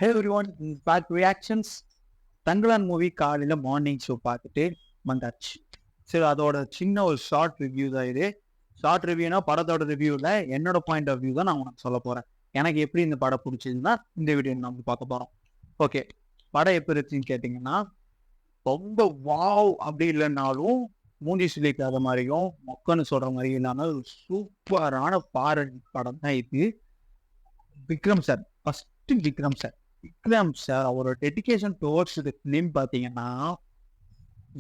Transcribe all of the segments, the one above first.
ஹே everyone, back reactions. Thangalaan movie காலையில் morning show பார்த்துட்டு வந்தாச்சு. சரி, அதோட சின்ன ஒரு ஷார்ட் ரிவ்யூ தான் இது. ஷார்ட் ரிவ்யூனா படத்தோட ரிவ்யூவில் என்னோட பாயிண்ட் ஆஃப் வியூ தான் நான் உனக்கு சொல்ல போகிறேன். எனக்கு எப்படி இந்த படம் பிடிச்சதுன்னா இந்த வீடியோ நம்ம பார்க்க போகிறோம். ஓகே, படம் எப்படி இருக்குன்னு கேட்டிங்கன்னா, ரொம்ப வாவ் அப்படி இல்லைன்னாலும் மூஞ்சி சுழிக்காத மாதிரியும் மொக்கன்னு சொல்கிற மாதிரியும் இல்லாமல் ஒரு சூப்பரான பாரதி படம் தான் இது. Vikram sir, first Vikram sir அவரோட டெடிகேஷன் டுவர்ட்ஸ் தி ஃபிலிம் பார்த்தீங்கன்னா,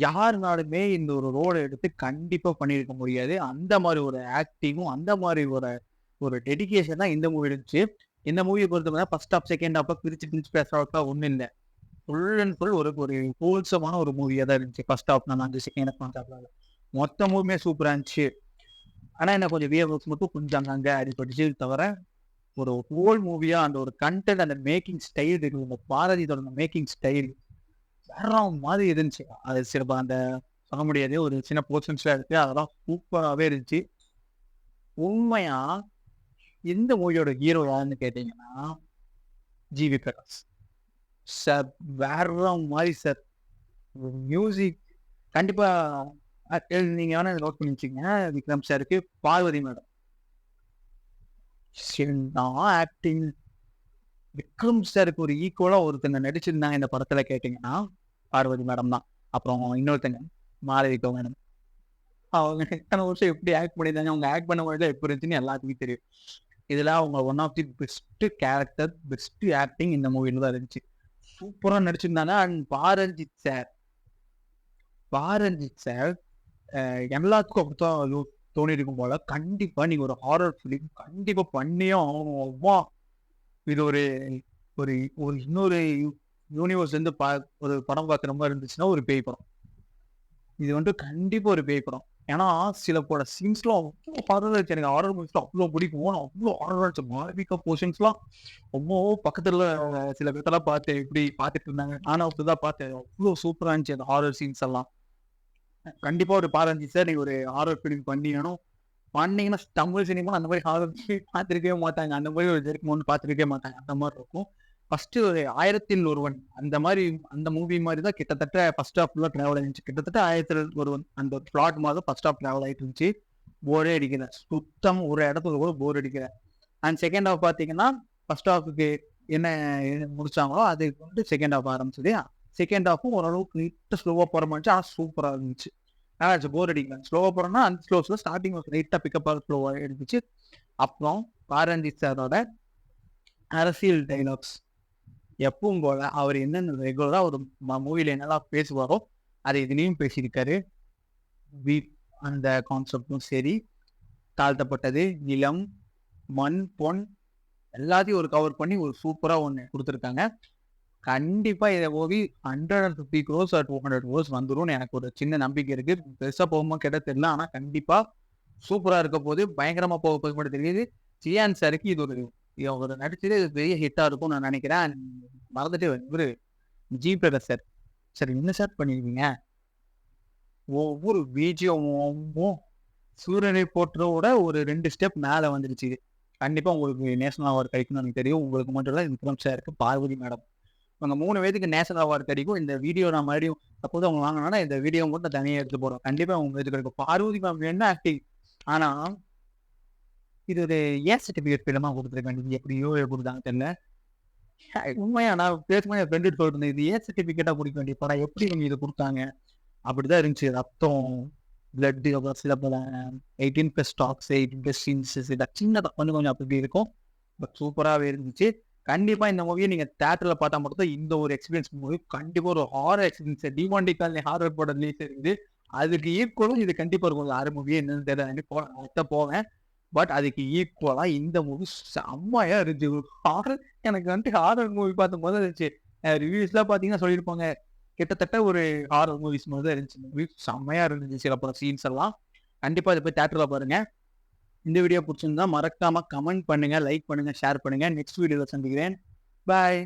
யாருனாலுமே இந்த ஒரு ரோலை எடுத்து கண்டிப்பாக பண்ணியிருக்க முடியாது. அந்த மாதிரி ஒரு ஆக்டிங்கும் அந்த மாதிரி ஒரு டெடிகேஷன் தான் இந்த மூவி இருந்துச்சு. இந்த மூவியை பொறுத்தவரை ஃபர்ஸ்ட் ஹாஃப் செகண்ட் ஹாஃபாக பிரிச்சு பேசுறதுக்கு ஒன்றும் இல்லை. ஃபுல் அண்ட் ஃபுல் ஒரு ஹோல்சமான ஒரு மூவியாக தான் இருந்துச்சு. ஃபர்ஸ்ட் ஹாஃப் நான் அந்த செகண்ட் ஹாஃப் மொத்த மூவியுமே சூப்பராக இருந்துச்சு. ஆனால் என்ன கொஞ்சம் விஎஃப்எக்ஸ் மட்டும் கொஞ்சம் அங்கே அடிபட்டுச்சு. தவிர ஒரு ஹோல் மூவியா அந்த ஒரு கண்டென்ட், அந்த மேக்கிங் ஸ்டைல் இருக்கு, இந்த பாரதியோட மேக்கிங் ஸ்டைல் வேற மாதிரி இருந்துச்சு. அது சிறப்பா அந்த சொல்ல முடியாது, ஒரு சின்ன போர்ஷன்ஸ்லாம் இருக்கு, அதெல்லாம் சூப்பராகவே இருந்துச்சு. உண்மையா இந்த மூவியோட ஹீரோ யாருன்னு கேட்டீங்கன்னா ஜிவி பிரகாஷ் சார். வேற மாதிரி சார். மியூசிக் கண்டிப்பா நீங்க வேணா நோட் பண்ணி வச்சுங்க. விக்ரம் சாருக்கு பார்வதி மேடம் ஆக்டிங். விக்ரம் சாருக்கு ஒரு ஈக்குவலா ஒருத்தங்க நடிச்சிருந்தாங்க இந்த படத்துல கேட்டீங்கன்னா பார்வதி மேடம் தான். அப்புறம் இன்னொருத்தங்க மாளவிகா மேடம். அவங்க எத்தனை வருஷம் எப்படி ஆக்ட் பண்ணியிருந்தாங்க, அவங்க ஆக்ட் பண்ண மாதிரி எப்படி இருந்துச்சுன்னு எல்லாத்துக்கும் தெரியும். இதுல அவங்க one of the best character, best acting இந்த மூவில தான் இருந்துச்சு. சூப்பரா நடிச்சிருந்தாங்க. அண்ட் பாரஞ்சித் சார் எல்லாத்துக்கும் அப்படித்தான் தோணி இருக்கும் போல. கண்டிப்பா நீங்க ஒரு ஹாரர் ஃபிலிம் கண்டிப்பா பண்ணியே ஆகணும். இது ஒரு ஒரு ஒரு இன்னொரு யூனிவர்ஸ் வந்து ஒரு படம் பார்க்குற மாதிரி இருந்துச்சுன்னா ஒரு பேய் படம். இது வந்து கண்டிப்பா ஒரு பேய் படம். ஏன்னா சில பட சீன்ஸ்லாம் அவ்வளோ ஹாரர் இருந்துச்சு. எனக்கு ஹாரர் மூவிஸ்லாம் அவ்வளோ பிடிக்கும். அவ்வளோ ஹாரர் இருந்துச்சு. மாளவிகா போர்ஷன்ஸ்லாம் ரொம்ப பக்கத்துல சில பேர்த்தெல்லாம் பார்த்து எப்படி பார்த்துட்டு இருந்தாங்க, நானும் அப்படிதான் பார்த்தேன். அவ்வளோ சூப்பரா இருந்துச்சு அந்த ஹாரர் சீன்ஸ் எல்லாம். கண்டிப்பா ஒரு பாரஞ்சி சார் நீங்க ஒரு ஹாரர் ஃபிலிம் பண்ணிக்கணும். பண்ணீங்கன்னா தமிழ் சினிமா அந்த மாதிரி ஹாரர் பார்த்துருக்கவே மாட்டாங்க. அந்த மாதிரி ஒரு ஜெருக்கு ஒன்று பார்த்துருக்கவே மாட்டாங்க. அந்த மாதிரி இருக்கும். ஃபர்ஸ்ட் ஒரு 1000ல் ஒருவன் அந்த மாதிரி அந்த மூவி மாதிரி தான் கிட்டத்தட்ட ஃபர்ஸ்ட் ஹாஃப் ஃபுல்லாக ட்ராவல் ஆயிருந்துச்சு. கிட்டத்தட்ட 1000ல் ஒருவன் அந்த பிளாட் மாதிரி ஃபர்ஸ்ட் ஹாஃப் ட்ராவல் ஆகிட்டு இருந்துச்சு. போரே அடிக்கல, சுத்தம் ஒரு இடத்துல கூட போர் அடிக்கல. அண்ட் செகண்ட் ஹாஃப் பார்த்தீங்கன்னா ஃபர்ஸ்ட் ஹாஃபுக்கு என்ன முடிச்சாங்களோ அது வந்து செகண்ட் ஹாஃப் ஆரம்பிச்சது. செகண்ட் ஹாஃபும் ஓரளவுக்கு நீட்டாக ஸ்லோவாக போகிற மாதிரி ஆனால் சூப்பராக இருந்துச்சு. போர் அடிக்கல. ஸ்லோவாக போகிறோம்னா அந்த ஸ்லோஸில் ஸ்டார்டிங் லைட்டாக பிக்கப் ஆக ஸ்லோவாக இருந்துச்சு. அப்புறம் பாரஞ்சித் சாரோட அரசியல் டைலாக்ஸ் எப்பவும் போல அவர் என்னென்ன ரெகுலராக ஒரு மூவியில் என்னெல்லாம் பேசுவாரோ அதை இதுலேயும் பேசியிருக்காரு. அந்த கான்செப்டும் சரி, தாழ்த்தப்பட்டது, நிலம், மண், பொன் எல்லாத்தையும் ஒரு கவர் பண்ணி ஒரு சூப்பராக ஒன்று கொடுத்துருக்காங்க. கண்டிப்பாக இதை மூவி 150 crores or 200 crores வந்துடும். எனக்கு ஒரு சின்ன நம்பிக்கை இருக்கு. பெருசாக போகுமா கேட்ட தெரியல, ஆனால் கண்டிப்பாக சூப்பராக இருக்க போது, பயங்கரமாக போக போது மட்டும் தெரியுது. சியான் சாருக்கு இது ஒரு நடிச்சது பெரிய ஹிட்டாக இருக்கும்னு நான் நினைக்கிறேன். மறந்துட்டு இவரு ஜி பிரகாஷ் சார், சரி என்ன சார் பண்ணிருக்கீங்க? ஒவ்வொரு பிஜிஎம்மும் சூரியனை போற்றோட ஒரு 2 ஸ்டெப் மேலே வந்துருச்சு. கண்டிப்பாக உங்களுக்கு நேஷனல் அவார்டு கிடைக்கும்னு எனக்கு தெரியும். உங்களுக்கு மட்டும் இல்லை, விக்ரம் சாருக்கு, பார்வதி மேடம் அவங்க 3 பேருக்கு நேஷனல் அவார்டு கிடைக்கும். இந்த வீடியோ நான் மறுபடியும் சப்போஸ் அவங்க வாங்கினா இந்த வீடியோ மட்டும் தனியாக எடுத்து போகிறோம். கண்டிப்பாக அவங்க இது கிடைக்கும். பார்வதி மேம் என்ன ஆக்டிங். ஆனால் இது ஒரு சர்டிஃபிகேட் ஃபிலிமாக கொடுத்துருக்க வேண்டியது எப்படியோ கொடுத்தாங்க தெரியல. உண்மையா நான் பேசும்போது என் ஃப்ரெண்டு சொல்லிருந்தேன், இது சர்டிஃபிகேட்டாக கொடுக்க வேண்டிய படம் எப்படி அவங்க இதை கொடுத்தாங்க. அப்படிதான் இருந்துச்சு. ரத்தம், பிளட், சில பல 18+ டாக்ஸ், 18+ சீன்ஸ், சின்னதாக கொஞ்சம் அப்படி இருக்கும். பட் சூப்பராகவே இருந்துச்சு. கண்டிப்பா இந்த மூவியை நீங்க தியேட்டர்ல பார்த்தா மட்டும் தான் இந்த ஒரு எக்ஸ்பீரியன்ஸ் மூவி. கண்டிப்பா ஒரு ஹாரர் எக்ஸ்பீரியன்ஸ். டிமாண்டிக்கால் ஹாரர் படம் ரிலீஸ் இருக்குது, அதுக்கு ஈக்குவலும் இது கண்டிப்பா இருக்கும். ஹாரர் மூவி என்னன்னு தெரியல, போவேன். பட் அதுக்கு ஈக்குவலா இந்த மூவி செம்மையா இருந்துச்சு. ஹாரர் எனக்கு வந்துட்டு ஹாரர் மூவி பார்த்த போது இருந்துச்சு. ரிவ்யூஸ்லாம் பார்த்தீங்கன்னா சொல்லியிருப்பாங்க கிட்டத்தட்ட ஒரு ஹாரர் மூவிஸ் மாதிரி தான் இருந்துச்சு. மூவி செம்மையா இருந்துச்சு. சில பல சீன்ஸ் எல்லாம் கண்டிப்பா இதை போய் தியேட்டர்ல பாருங்க. இந்த வீடியோ பிடிச்சிருந்தா மறக்காம கமெண்ட் பண்ணுங்க, லைக் பண்ணுங்க, ஷேர் பண்ணுங்க. நெக்ஸ்ட் வீடியோவில் சந்திக்கிறேன். பாய்.